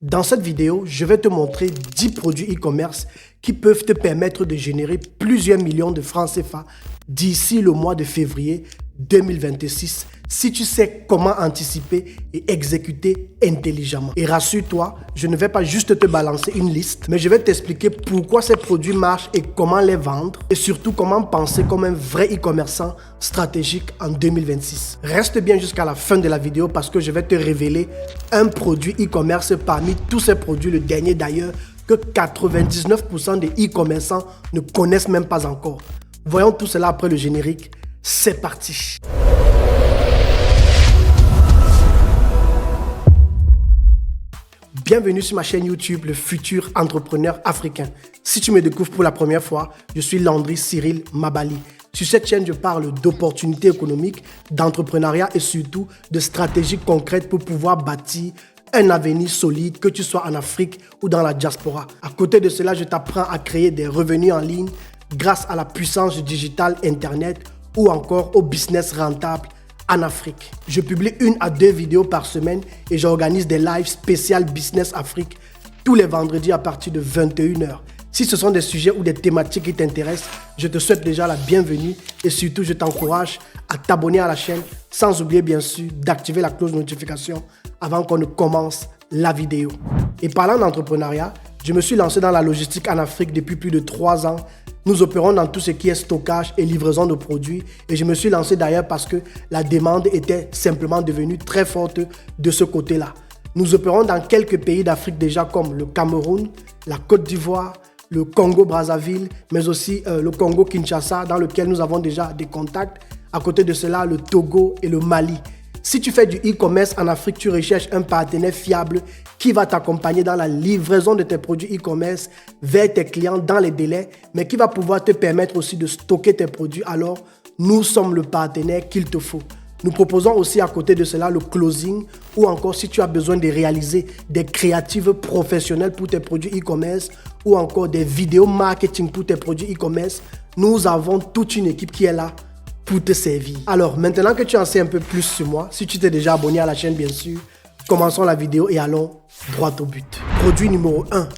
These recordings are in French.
Dans cette vidéo, je vais te montrer 10 produits e-commerce qui peuvent te permettre de générer plusieurs millions de francs CFA d'ici le mois de février 2026 si tu sais comment anticiper et exécuter intelligemment. Et rassure-toi, je ne vais pas juste te balancer une liste, mais je vais t'expliquer pourquoi ces produits marchent et comment les vendre et surtout comment penser comme un vrai e-commerçant stratégique en 2026. Reste bien jusqu'à la fin de la vidéo parce que je vais te révéler un produit e-commerce parmi tous ces produits, le dernier d'ailleurs, que 99% des e-commerçants ne connaissent même pas encore. Voyons tout cela après le générique. C'est parti! Bienvenue sur ma chaîne YouTube, le futur entrepreneur africain. Si tu me découvres pour la première fois, je suis Landry Cyril Mabali. Sur cette chaîne, je parle d'opportunités économiques, d'entrepreneuriat et surtout de stratégies concrètes pour pouvoir bâtir un avenir solide, que tu sois en Afrique ou dans la diaspora. À côté de cela, je t'apprends à créer des revenus en ligne grâce à la puissance du digital Internet ou encore au business rentable en Afrique. Je publie 1 à 2 vidéos par semaine et j'organise des lives spéciales Business Afrique tous les vendredis à partir de 21h. Si ce sont des sujets ou des thématiques qui t'intéressent, je te souhaite déjà la bienvenue et surtout je t'encourage à t'abonner à la chaîne sans oublier bien sûr d'activer la cloche de notification avant qu'on ne commence la vidéo. Et parlant d'entrepreneuriat, je me suis lancé dans la logistique en Afrique depuis plus de 3 ans. Nous opérons dans tout ce qui est stockage et livraison de produits et je me suis lancé d'ailleurs parce que la demande était simplement devenue très forte de ce côté-là. Nous opérons dans quelques pays d'Afrique déjà comme le Cameroun, la Côte d'Ivoire, le Congo-Brazzaville, mais aussi le Congo-Kinshasa dans lequel nous avons déjà des contacts. À côté de cela, le Togo et le Mali. Si tu fais du e-commerce en Afrique, tu recherches un partenaire fiable qui va t'accompagner dans la livraison de tes produits e-commerce vers tes clients dans les délais, mais qui va pouvoir te permettre aussi de stocker tes produits. Alors, nous sommes le partenaire qu'il te faut. Nous proposons aussi à côté de cela le closing ou encore si tu as besoin de réaliser des créatives professionnelles pour tes produits e-commerce ou encore des vidéos marketing pour tes produits e-commerce, nous avons toute une équipe qui est là pour te servir. Alors, maintenant que tu en sais un peu plus sur moi, si tu t'es déjà abonné à la chaîne, bien sûr, commençons la vidéo et allons droit au but. Produit numéro 1,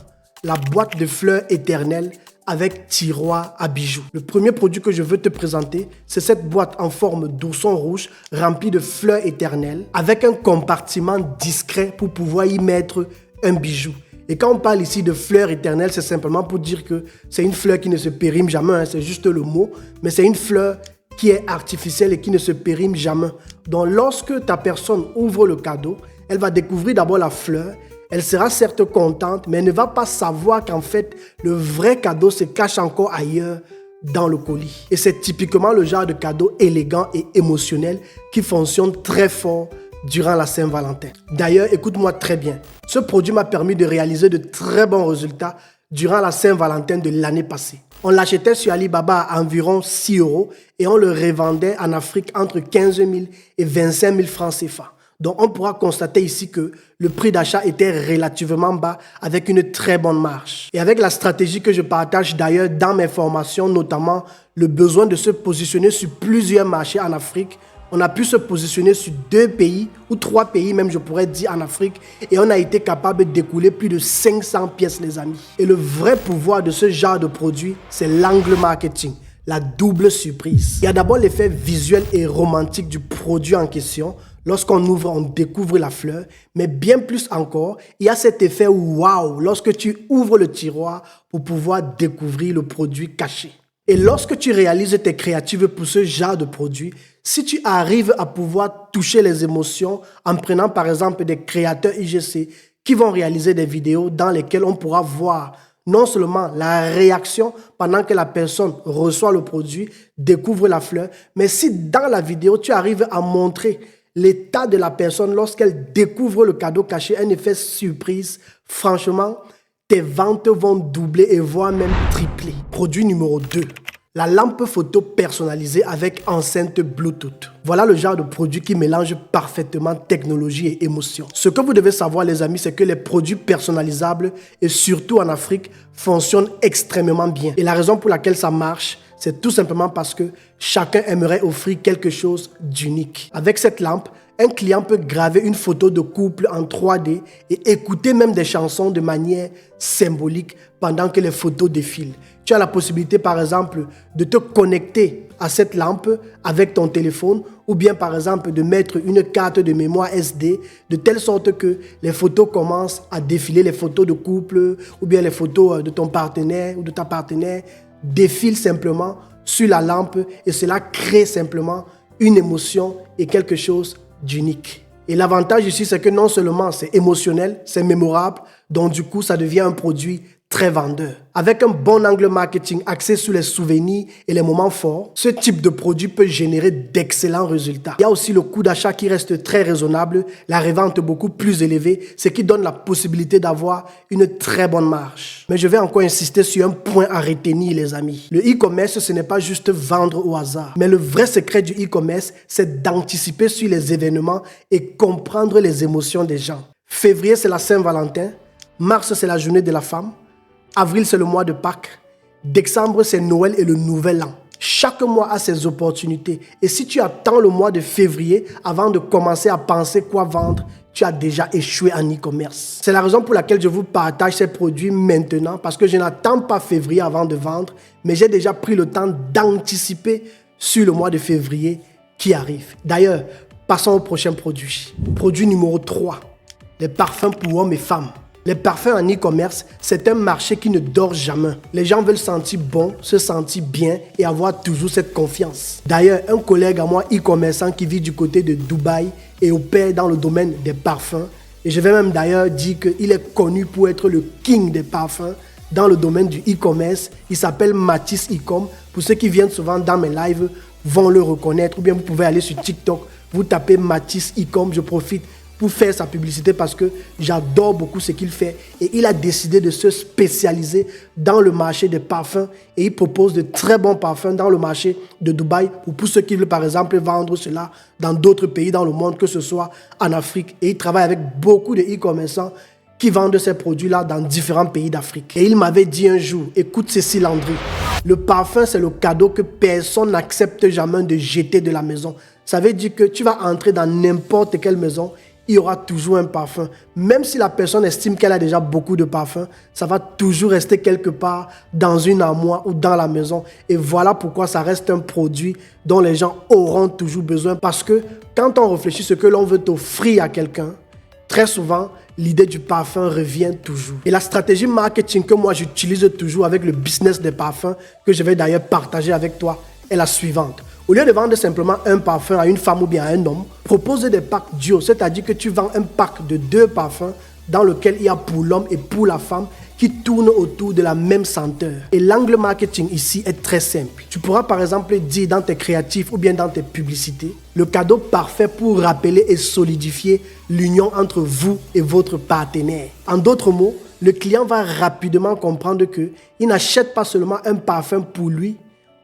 la boîte de fleurs éternelles avec tiroir à bijoux. Le premier produit que je veux te présenter, c'est cette boîte en forme d'ourson rouge remplie de fleurs éternelles avec un compartiment discret pour pouvoir y mettre un bijou. Et quand on parle ici de fleurs éternelles, c'est simplement pour dire que c'est une fleur qui ne se périme jamais, hein, c'est juste le mot, mais c'est une fleur qui est artificielle et qui ne se périme jamais. Donc lorsque ta personne ouvre le cadeau, elle va découvrir d'abord la fleur, elle sera certes contente, mais elle ne va pas savoir qu'en fait, le vrai cadeau se cache encore ailleurs dans le colis. Et c'est typiquement le genre de cadeau élégant et émotionnel qui fonctionne très fort durant la Saint-Valentin. D'ailleurs, écoute-moi très bien, ce produit m'a permis de réaliser de très bons résultats durant la Saint-Valentin de l'année passée. On l'achetait sur Alibaba à environ 6 € et on le revendait en Afrique entre 15 000 et 25 000 francs CFA. Donc on pourra constater ici que le prix d'achat était relativement bas avec une très bonne marge. Et avec la stratégie que je partage d'ailleurs dans mes formations, notamment le besoin de se positionner sur plusieurs marchés en Afrique, on a pu se positionner sur 2 pays ou 3 pays même je pourrais dire en Afrique et on a été capable d'écouler plus de 500 pièces les amis. Et le vrai pouvoir de ce genre de produit, c'est l'angle marketing, la double surprise. Il y a d'abord l'effet visuel et romantique du produit en question. Lorsqu'on ouvre, on découvre la fleur, mais bien plus encore, il y a cet effet waouh lorsque tu ouvres le tiroir pour pouvoir découvrir le produit caché. Et lorsque tu réalises tes créatives pour ce genre de produit, si tu arrives à pouvoir toucher les émotions en prenant par exemple des créateurs IGC qui vont réaliser des vidéos dans lesquelles on pourra voir non seulement la réaction pendant que la personne reçoit le produit, découvre la fleur, mais si dans la vidéo tu arrives à montrer l'état de la personne lorsqu'elle découvre le cadeau caché, un effet surprise, franchement, tes ventes vont doubler et voire même tripler. Produit numéro 2. La lampe photo personnalisée avec enceinte Bluetooth. Voilà le genre de produit qui mélange parfaitement technologie et émotion. Ce que vous devez savoir les amis, c'est que les produits personnalisables et surtout en Afrique fonctionnent extrêmement bien. Et la raison pour laquelle ça marche, c'est tout simplement parce que chacun aimerait offrir quelque chose d'unique. Avec cette lampe, Un client peut graver une photo de couple en 3D et écouter même des chansons de manière symbolique pendant que les photos défilent. Tu as la possibilité, par exemple, de te connecter à cette lampe avec ton téléphone ou bien, par exemple, de mettre une carte de mémoire SD de telle sorte que les photos commencent à défiler, les photos de couple ou bien les photos de ton partenaire ou de ta partenaire défilent simplement sur la lampe et cela crée simplement une émotion et quelque chose d'unique. Et l'avantage ici, c'est que non seulement c'est émotionnel, c'est mémorable, donc du coup, ça devient un produit très vendeur. Avec un bon angle marketing axé sur les souvenirs et les moments forts, ce type de produit peut générer d'excellents résultats. Il y a aussi le coût d'achat qui reste très raisonnable, la revente beaucoup plus élevée, ce qui donne la possibilité d'avoir une très bonne marge. Mais je vais encore insister sur un point à retenir, les amis. Le e-commerce, ce n'est pas juste vendre au hasard. Mais le vrai secret du e-commerce, c'est d'anticiper sur les événements et comprendre les émotions des gens. Février, c'est la Saint-Valentin. Mars, c'est la journée de la femme. Avril, c'est le mois de Pâques. Décembre, c'est Noël et le Nouvel An. Chaque mois a ses opportunités. Et si tu attends le mois de février avant de commencer à penser quoi vendre, tu as déjà échoué en e-commerce. C'est la raison pour laquelle je vous partage ces produits maintenant, parce que je n'attends pas février avant de vendre, mais j'ai déjà pris le temps d'anticiper sur le mois de février qui arrive. D'ailleurs, passons au prochain produit. Produit numéro 3, les parfums pour hommes et femmes. Les parfums en e-commerce, c'est un marché qui ne dort jamais. Les gens veulent sentir bon, se sentir bien et avoir toujours cette confiance. D'ailleurs, un collègue à moi e-commerçant qui vit du côté de Dubaï et opère dans le domaine des parfums, et je vais même d'ailleurs dire qu'il est connu pour être le king des parfums dans le domaine du e-commerce. Il s'appelle Mathis E-com. Pour ceux qui viennent souvent dans mes lives vont le reconnaître, ou bien vous pouvez aller sur TikTok, vous tapez Mathis E-com. Je profite pour faire sa publicité parce que j'adore beaucoup ce qu'il fait. Et il a décidé de se spécialiser dans le marché des parfums et il propose de très bons parfums dans le marché de Dubaï ou pour ceux qui veulent par exemple vendre cela dans d'autres pays dans le monde, que ce soit en Afrique. Et il travaille avec beaucoup de e-commerçants qui vendent ces produits-là dans différents pays d'Afrique. Et il m'avait dit un jour, écoute Cécile Landry, le parfum c'est le cadeau que personne n'accepte jamais de jeter de la maison. Ça veut dire que tu vas entrer dans n'importe quelle maison, il y aura toujours un parfum. Même si la personne estime qu'elle a déjà beaucoup de parfums, ça va toujours rester quelque part dans une armoire ou dans la maison. Et voilà pourquoi ça reste un produit dont les gens auront toujours besoin. Parce que quand on réfléchit ce que l'on veut offrir à quelqu'un, très souvent, l'idée du parfum revient toujours. Et la stratégie marketing que moi j'utilise toujours avec le business des parfums, que je vais d'ailleurs partager avec toi, est la suivante. Au lieu de vendre simplement un parfum à une femme ou bien à un homme, propose des packs duo, c'est-à-dire que tu vends un pack de 2 parfums dans lequel il y a pour l'homme et pour la femme qui tournent autour de la même senteur. Et l'angle marketing ici est très simple. Tu pourras par exemple dire dans tes créatifs ou bien dans tes publicités, le cadeau parfait pour rappeler et solidifier l'union entre vous et votre partenaire. En d'autres mots, le client va rapidement comprendre qu'il n'achète pas seulement un parfum pour lui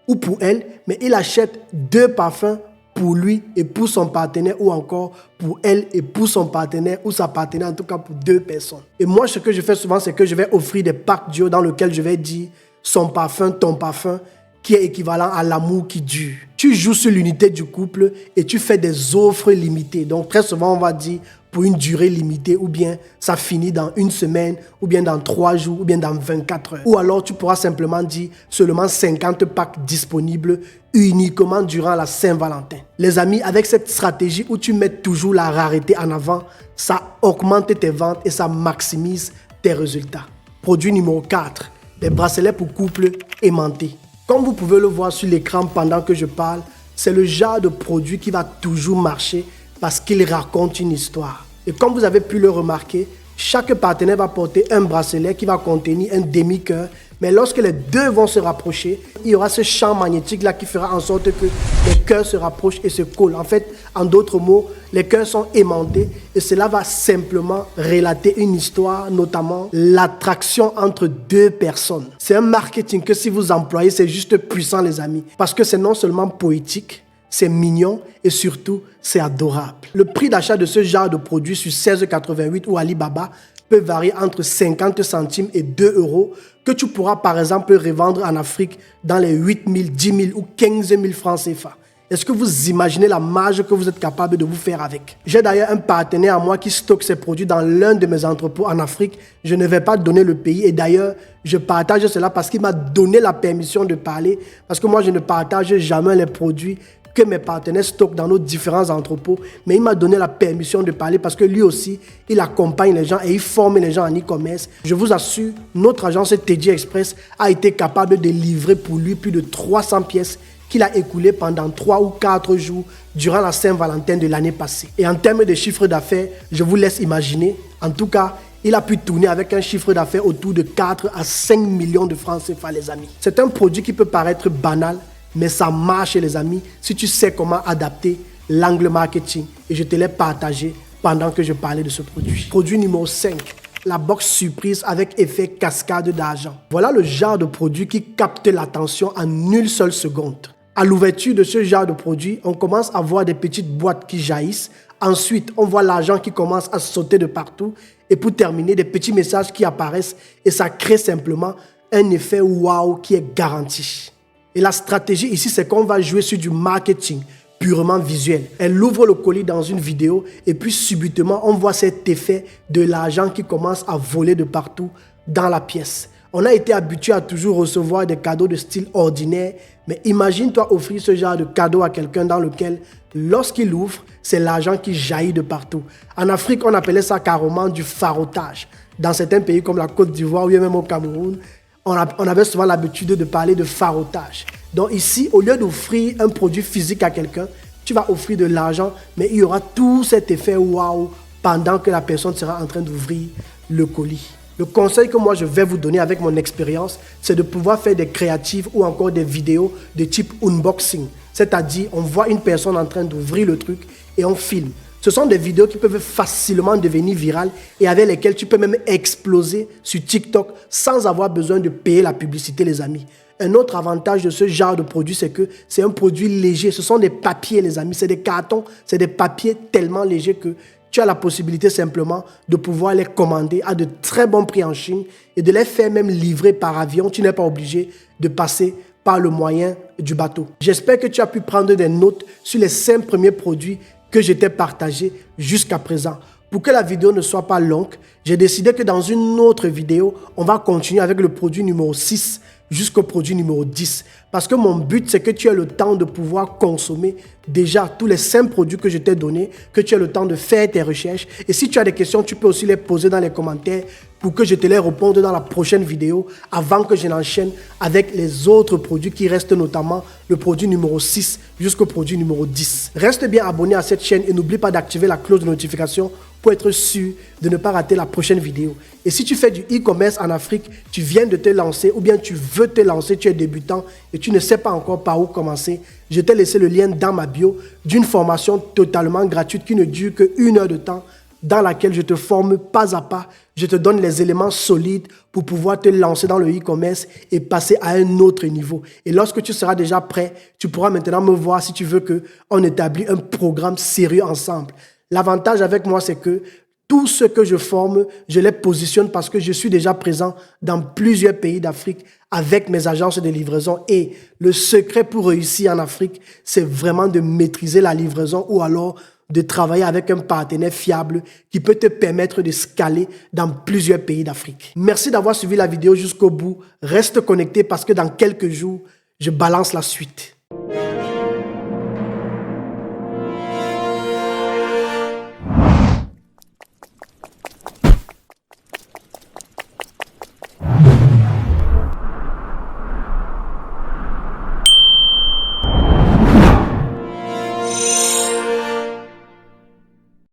ou pour elle, mais il achète 2 parfums pour lui et pour son partenaire, ou encore pour elle et pour son partenaire ou sa partenaire, en tout cas pour 2 personnes. Et moi, ce que je fais souvent, c'est que je vais offrir des packs duo dans lesquels je vais dire son parfum, ton parfum, qui est équivalent à l'amour qui dure. Tu joues sur l'unité du couple et tu fais des offres limitées. Donc très souvent, on va dire pour une durée limitée, ou bien ça finit dans 1 semaine, ou bien dans 3 jours, ou bien dans 24 heures. Ou alors tu pourras simplement dire seulement 50 packs disponibles uniquement durant la Saint-Valentin. Les amis, avec cette stratégie où tu mets toujours la rareté en avant, ça augmente tes ventes et ça maximise tes résultats. Produit numéro 4, les bracelets pour couple aimantés. Comme vous pouvez le voir sur l'écran pendant que je parle, c'est le genre de produit qui va toujours marcher parce qu'il raconte une histoire. Et comme vous avez pu le remarquer, chaque partenaire va porter un bracelet qui va contenir un demi-cœur. Mais lorsque les 2 vont se rapprocher, il y aura ce champ magnétique-là qui fera en sorte que les cœurs se rapprochent et se collent. En fait, en d'autres mots, les cœurs sont aimantés et cela va simplement relater une histoire, notamment l'attraction entre 2 personnes. C'est un marketing que si vous employez, c'est juste puissant, les amis. Parce que c'est non seulement poétique, c'est mignon et surtout, c'est adorable. Le prix d'achat de ce genre de produit sur 16,88 ou Alibaba peut varier entre 50 centimes et 2 euros que tu pourras par exemple revendre en Afrique dans les 8 000, 10 000 ou 15 000 francs CFA. Est-ce que vous imaginez la marge que vous êtes capable de vous faire avec? J'ai d'ailleurs un partenaire à moi qui stocke ses produits dans l'un de mes entrepôts en Afrique. Je ne vais pas donner le pays et d'ailleurs, je partage cela parce qu'il m'a donné la permission de parler. Parce que moi, je ne partage jamais les produits que mes partenaires stockent dans nos différents entrepôts. Mais il m'a donné la permission de parler parce que lui aussi, il accompagne les gens et il forme les gens en e-commerce. Je vous assure, notre agence TJ Express a été capable de livrer pour lui plus de 300 pièces qu'il a écoulé pendant 3 ou 4 jours durant la Saint-Valentin de l'année passée. Et en termes de chiffre d'affaires, je vous laisse imaginer. En tout cas, il a pu tourner avec un chiffre d'affaires autour de 4 à 5 millions de francs CFA, les amis. C'est un produit qui peut paraître banal, mais ça marche, les amis, si tu sais comment adapter l'angle marketing. Et je te l'ai partagé pendant que je parlais de ce produit. Produit numéro 5. La box surprise avec effet cascade d'argent. Voilà le genre de produit qui capte l'attention en une seule seconde. À l'ouverture de ce genre de produit, on commence à voir des petites boîtes qui jaillissent. Ensuite, on voit l'argent qui commence à sauter de partout. Et pour terminer, des petits messages qui apparaissent. Et ça crée simplement un effet waouh qui est garanti. Et la stratégie ici, c'est qu'on va jouer sur du marketing purement visuel. Elle ouvre le colis dans une vidéo et puis subitement, on voit cet effet de l'argent qui commence à voler de partout dans la pièce. On a été habitué à toujours recevoir des cadeaux de style ordinaire, mais imagine-toi offrir ce genre de cadeau à quelqu'un dans lequel, lorsqu'il ouvre, c'est l'argent qui jaillit de partout. En Afrique, on appelait ça carrément du farautage. Dans certains pays comme la Côte d'Ivoire ou même au Cameroun, on avait souvent l'habitude de parler de farautage. Donc ici, au lieu d'offrir un produit physique à quelqu'un, tu vas offrir de l'argent, mais il y aura tout cet effet waouh pendant que la personne sera en train d'ouvrir le colis. Le conseil que moi je vais vous donner avec mon expérience, c'est de pouvoir faire des créatives ou encore des vidéos de type unboxing. C'est-à-dire, on voit une personne en train d'ouvrir le truc et on filme. Ce sont des vidéos qui peuvent facilement devenir virales et avec lesquelles tu peux même exploser sur TikTok sans avoir besoin de payer la publicité, les amis. Un autre avantage de ce genre de produit, c'est que c'est un produit léger. Ce sont des papiers, les amis. C'est des cartons, c'est des papiers tellement légers que tu as la possibilité simplement de pouvoir les commander à de très bons prix en Chine et de les faire même livrer par avion. Tu n'es pas obligé de passer par le moyen du bateau. J'espère que tu as pu prendre des notes sur les 5 premiers produits que je t'ai partagés jusqu'à présent. Pour que la vidéo ne soit pas longue, j'ai décidé que dans une autre vidéo, on va continuer avec le produit numéro 6 jusqu'au produit numéro 10. Parce que mon but, c'est que tu aies le temps de pouvoir consommer déjà tous les 5 produits que je t'ai donnés, que tu aies le temps de faire tes recherches. Et si tu as des questions, tu peux aussi les poser dans les commentaires pour que je te les réponde dans la prochaine vidéo avant que je n'enchaîne avec les autres produits qui restent, notamment le produit numéro 6 jusqu'au produit numéro 10. Reste bien abonné à cette chaîne et n'oublie pas d'activer la cloche de notification pour être sûr de ne pas rater la prochaine vidéo. Et si tu fais du e-commerce en Afrique, tu viens de te lancer ou bien tu veux te lancer, tu es débutant et tu ne sais pas encore par où commencer, je t'ai laissé le lien dans ma bio d'une formation totalement gratuite qui ne dure que 1 heure de temps, dans laquelle je te forme pas à pas, je te donne les éléments solides pour pouvoir te lancer dans le e-commerce et passer à un autre niveau. Et lorsque tu seras déjà prêt, tu pourras maintenant me voir si tu veux qu'on établisse un programme sérieux ensemble. L'avantage avec moi, c'est que tout ce que je forme, je les positionne parce que je suis déjà présent dans plusieurs pays d'Afrique avec mes agences de livraison. Et le secret pour réussir en Afrique, c'est vraiment de maîtriser la livraison ou alors de travailler avec un partenaire fiable qui peut te permettre de scaler dans plusieurs pays d'Afrique. Merci d'avoir suivi la vidéo jusqu'au bout. Reste connecté parce que dans quelques jours, je balance la suite.